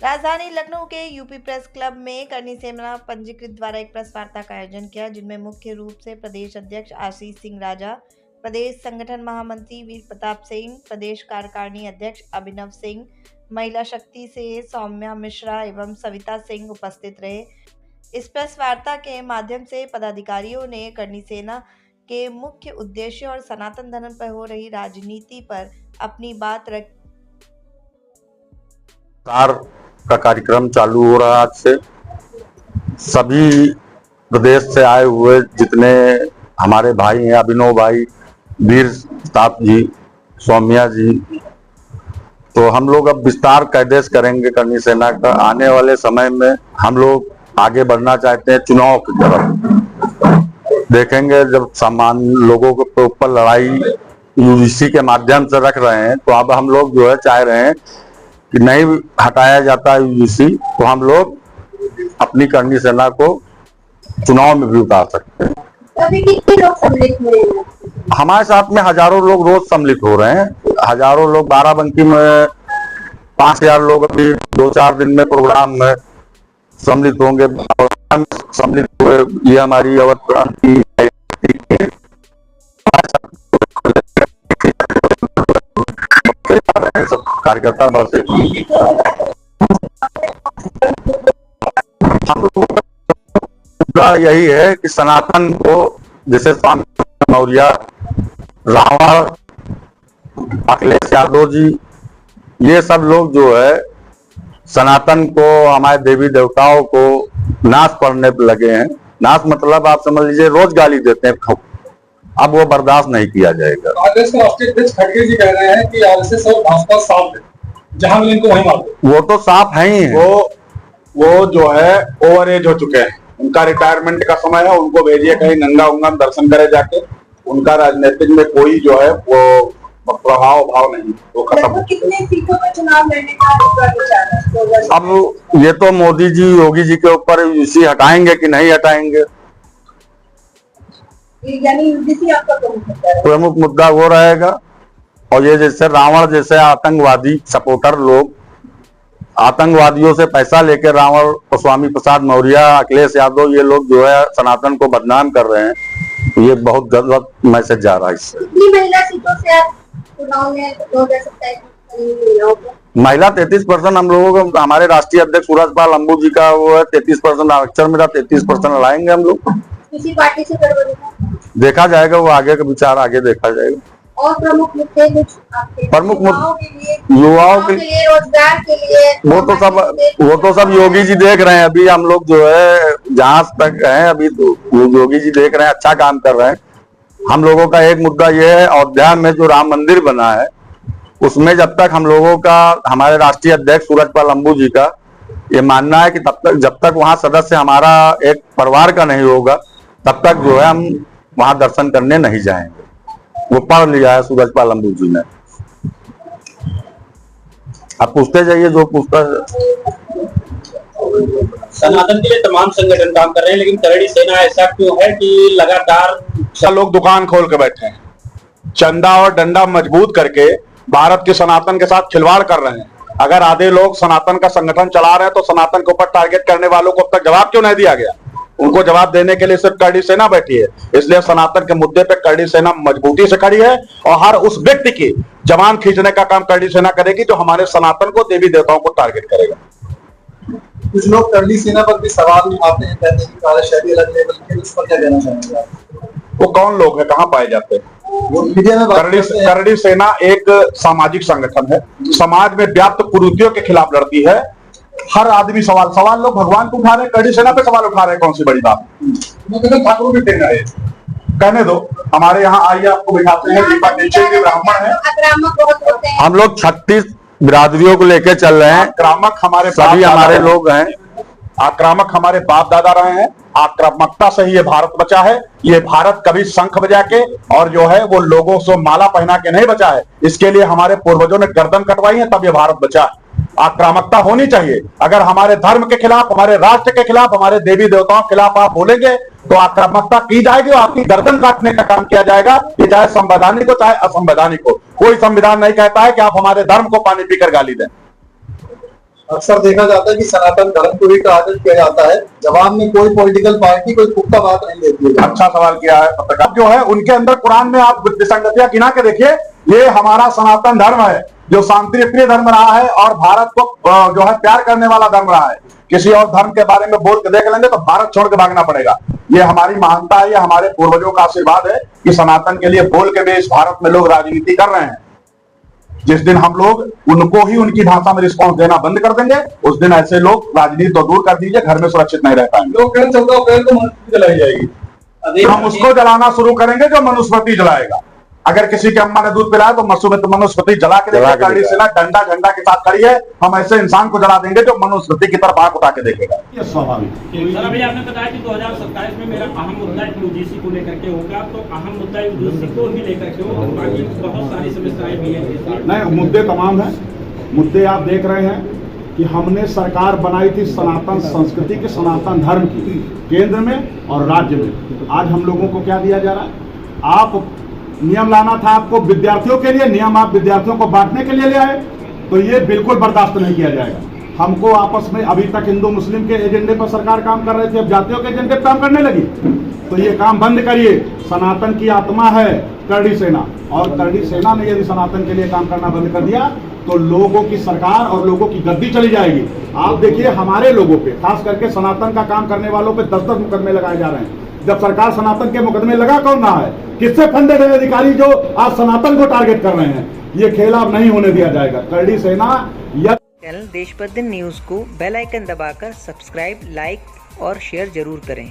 राजधानी लखनऊ के UP press club में करनी सेना पंजीकृत द्वारा एक प्रेस वार्ता का आयोजन किया, जिनमें मुख्य रूप से प्रदेश अध्यक्ष आशीष सिंह राजा, प्रदेश संगठन महामंत्री वीर प्रताप सिंह, प्रदेश कार्यकारिणी अध्यक्ष अभिनव सिंह, महिला शक्ति से सौम्या मिश्रा एवं सविता सिंह उपस्थित रहे। इस प्रेस वार्ता के माध्यम से पदाधिकारियों ने करनी सेना के मुख्य उद्देश्य और सनातन धर्म पर हो रही राजनीति पर अपनी बात रखी। का कार्यक्रम चालू हो रहा है। आज से सभी प्रदेश से आए हुए जितने हमारे भाई हैं, अभिनव भाई, वीर प्रताप जी, सौम्या जी, तो हम लोग अब विस्तार कैदेश करेंगे करनी सेना का। आने वाले समय में हम लोग आगे बढ़ना चाहते हैं चुनाव की तरफ। देखेंगे जब सामान्य लोगों के ऊपर लड़ाई यूजीसी के माध्यम से रख रहे हैं, तो अब हम लोग जो है चाह रहे हैं कि नहीं हटाया जाता यूजीसी, तो हम लोग अपनी करनी सेना को चुनाव में भी उतार सकते हैं। अभी कितने लोग सम्मिलित हुए हैं? हमारे साथ में हजारों लोग रोज सम्मिलित हो रहे हैं। हजारों लोग, बाराबंकी में 5000 लोग अभी 2-4 दिन में प्रोग्राम में सम्मिलित होंगे। सम्मिलित हुए ये हमारी अवध क्रांति कार्यकर्ता बस यही है कि सनातन को, जैसे स्वामी मौर्य, रावण, अखिलेश यादव जी, ये सब लोग जो है सनातन को, हमारे देवी देवताओं को नाश करने पे लगे हैं। नाश मतलब आप समझ लीजिए रोज गाली देते हैं। अब वो बर्दाश्त नहीं किया जाएगा। कांग्रेस के राष्ट्रीय अध्यक्ष खड़गे जी कह रहे हैं कि आरएसएस और भाजपा साफ है, जहां मिले इनको वहीं मार दो। वो तो साफ है ही है। वो जो है ओवर एज हो चुके हैं, उनका रिटायरमेंट का समय है। उनको भेजिए कहीं गंगा उंगा दर्शन करे जाके। उनका राजनीतिक में कोई जो है वो प्रभाव भाव नहीं, वो खत्म। कितने सीटों पर चुनाव लड़ने का विचार है? अब ये तो मोदी जी, योगी जी के ऊपर यूजीसी हटाएंगे कि नहीं हटाएंगे। यानी यूजीसी आपका प्रमुख मुद्दा वो रहेगा। और ये जैसे रावण जैसे आतंकवादी सपोर्टर लोग, आतंकवादियों से पैसा लेकर रावण और स्वामी प्रसाद मौर्य, अखिलेश यादव, ये लोग जो है सनातन को बदनाम कर रहे हैं, तो ये बहुत गलत मैसेज जा रहा है इससे। महिला सीटों से आप चुनाव में 2027 महिला 33% हम लोगों को, हमारे राष्ट्रीय अध्यक्ष सूरजपाल अंबू जी का वो है 33% आरक्षण मिला, 33% लाएंगे हम लोग। किसी पार्टी से देखा जाएगा, वो आगे का विचार आगे देखा जाएगा। और प्रमुख मुद्दे कुछ आपके? प्रमुख युवाओं के लिए, रोजगार के लिए, वो तो सब योगी जी देख रहे हैं। अभी हम लोग जो है जहां तक है, अभी तो योगी जी देख रहे हैं, अच्छा काम कर रहे हैं। हम लोगों का एक मुद्दा ये है, अयोध्या में जो राम मंदिर बना है, उसमें जब तक हम लोगों का, हमारे राष्ट्रीय अध्यक्ष सूरजपाल अंबू जी का ये मानना है कि जब तक वहां सदस्य हमारा एक परिवार का नहीं होगा, तब तक जो है हम वहां दर्शन करने नहीं जाएंगे। वो पढ़ लिया है सूरजपाल अंबू जी ने। आप पूछते जाइए जो पूछता है। सनातन के लिए तमाम संगठन काम कर रहे हैं, लेकिन करनी सेना ऐसा क्यों है कि लगातार लोग दुकान खोल के बैठे हैं, चंदा और डंडा मजबूत करके भारत के सनातन के साथ खिलवाड़ कर रहे हैं। अगर आधे लोग सनातन का संगठन चला रहे हैं, तो सनातन के ऊपर टारगेट करने वालों को अब तक जवाब क्यों नहीं दिया गया? उनको जवाब देने के लिए सिर्फ करनी सेना बैठी है। इसलिए सनातन के मुद्दे पे करनी सेना मजबूती से खड़ी है, और हर उस व्यक्ति की जवान खींचने का काम करनी सेना करेगी जो हमारे सनातन को, देवी देवताओं को टारगेट करेगा। कुछ लोग करनी सेना पर भी सवाल उठाते हैं, कहते हैं कि कार्यशैली अलग लेवल की, उस पर क्या कहना चाहेंगे आप? वो कौन लोग हैं, कहाँ पाए जाते हैं? करनी सेना एक सामाजिक संगठन है, समाज में व्याप्त कुरीतियों के खिलाफ लड़ती है। हर आदमी सवाल लोग भगवान को उठा रहे हैं, करनी सेना पे सवाल उठा रहे हैं, कौन सी बड़ी बात? ठाकुर भी टेंगा है, कहने दो। हमारे यहाँ आइए, आपको बिठाते हैं। दीपा नीचे के ब्राह्मण है, हम लोग 36 बिरादरियों को लेकर चल रहे हैं। आक्रामक हमारे सभी हमारे लोग हैं, आक्रामक हमारे बाप दादा रहे हैं। आक्रामकता से ही ये भारत बचा है। ये भारत कभी शंख बजा के और जो है वो लोगों से माला पहना के नहीं बचा है। इसके लिए हमारे पूर्वजों ने गर्दन कटवाई है, तब ये भारत बचा है। आक्रामकता होनी चाहिए। अगर हमारे धर्म के खिलाफ, हमारे राष्ट्र के खिलाफ, हमारे देवी देवताओं के खिलाफ आप बोलेंगे, तो आक्रामकता की जाएगी और आपकी गर्दन काटने का काम किया जाएगा। ये चाहे संवैधानिक हो चाहे असंवैधानिक हो। कोई संविधान नहीं कहता है कि आप हमारे धर्म को पानी पीकर गाली दें। अक्सर देखा जाता है कि सनातन धर्म को ही टारगेट किया जाता है, जवाब में कोई पॉलिटिकल पार्टी कोई पुख्ता बात नहीं देती है। अच्छा सवाल किया है पत्रकार। जो है उनके अंदर कुरान में आप विसंगतियां गिना के देखिए। ये हमारा सनातन धर्म है जो शांति प्रिय धर्म रहा है और भारत को जो है प्यार करने वाला धर्म रहा है। किसी और धर्म के बारे में बोल के देख लेंगे तो भारत छोड़ के भागना पड़ेगा। ये हमारी महानता है, ये हमारे पूर्वजों का आशीर्वाद है कि सनातन के लिए बोल के भी इस भारत में लोग राजनीति कर रहे हैं। जिस दिन हम लोग उनको ही उनकी भाषा में रिस्पॉन्स देना बंद कर देंगे, उस दिन ऐसे लोग राजनीति तो दूर कर दीजिए, घर में सुरक्षित नहीं रह पाएंगे। लोग 14 अप्रैल को मनुस्मृति जलाई जाएगी। हम उसको जलाना शुरू करेंगे जो मनुस्मृति जलाएगा। अगर किसी के अम्मा ने दूध पिलाया तो मनुस्मृति जला के देखेगा। करड़ी सेना डंडा झंडा के साथ खड़ी है, हम ऐसे इंसान को जला देंगे जो मनुस्मृति की तरफ आंख उठा के देखेगा। ये स्वाभाविक। सर अभी आपने बताया कि 2027 में मेरा अहम मुद्दा यूजीसी को लेकर के होगा, तो अहम मुद्दा यूजीसी को ही लेकर के हो, बाकी बहुत सारी समस्याएं भी हैं। नहीं, मुद्दे तमाम हैं। मुद्दे आप देख रहे हैं कि हमने सरकार बनाई थी सनातन संस्कृति की, सनातन धर्म की, केंद्र में और राज्य में। आज हम लोगों को क्या दिया जा रहा है? आप नियम लाना था आपको विद्यार्थियों के लिए, नियम आप विद्यार्थियों को बांटने के लिए ले आए, तो ये बिल्कुल बर्दाश्त नहीं किया जाएगा। हमको आपस में अभी तक हिंदू मुस्लिम के एजेंडे पर सरकार काम कर रही थी, अब जातियों के एजेंडे पर काम करने लगी, तो ये काम बंद करिए। सनातन की आत्मा है करड़ी सेना, और करड़ी सेना ने यदि सनातन के लिए काम करना बंद कर दिया तो लोगों की सरकार और लोगों की गद्दी चली जाएगी। आप देखिए हमारे लोगों पे, खास करके सनातन का काम करने वालों पे 10-10 मुकदमे लगाए जा रहे हैं। जब सरकार सनातन के मुकदमे लगा कौन रहा है? किससे फंडेड है अधिकारी जो आज सनातन को टारगेट कर रहे हैं? ये खेल अब नहीं होने दिया जाएगा। करड़ी सेना चैनल देश प्रतिदिन न्यूज़ को बेल आइकन दबाकर सब्सक्राइब, लाइक और शेयर जरूर करें।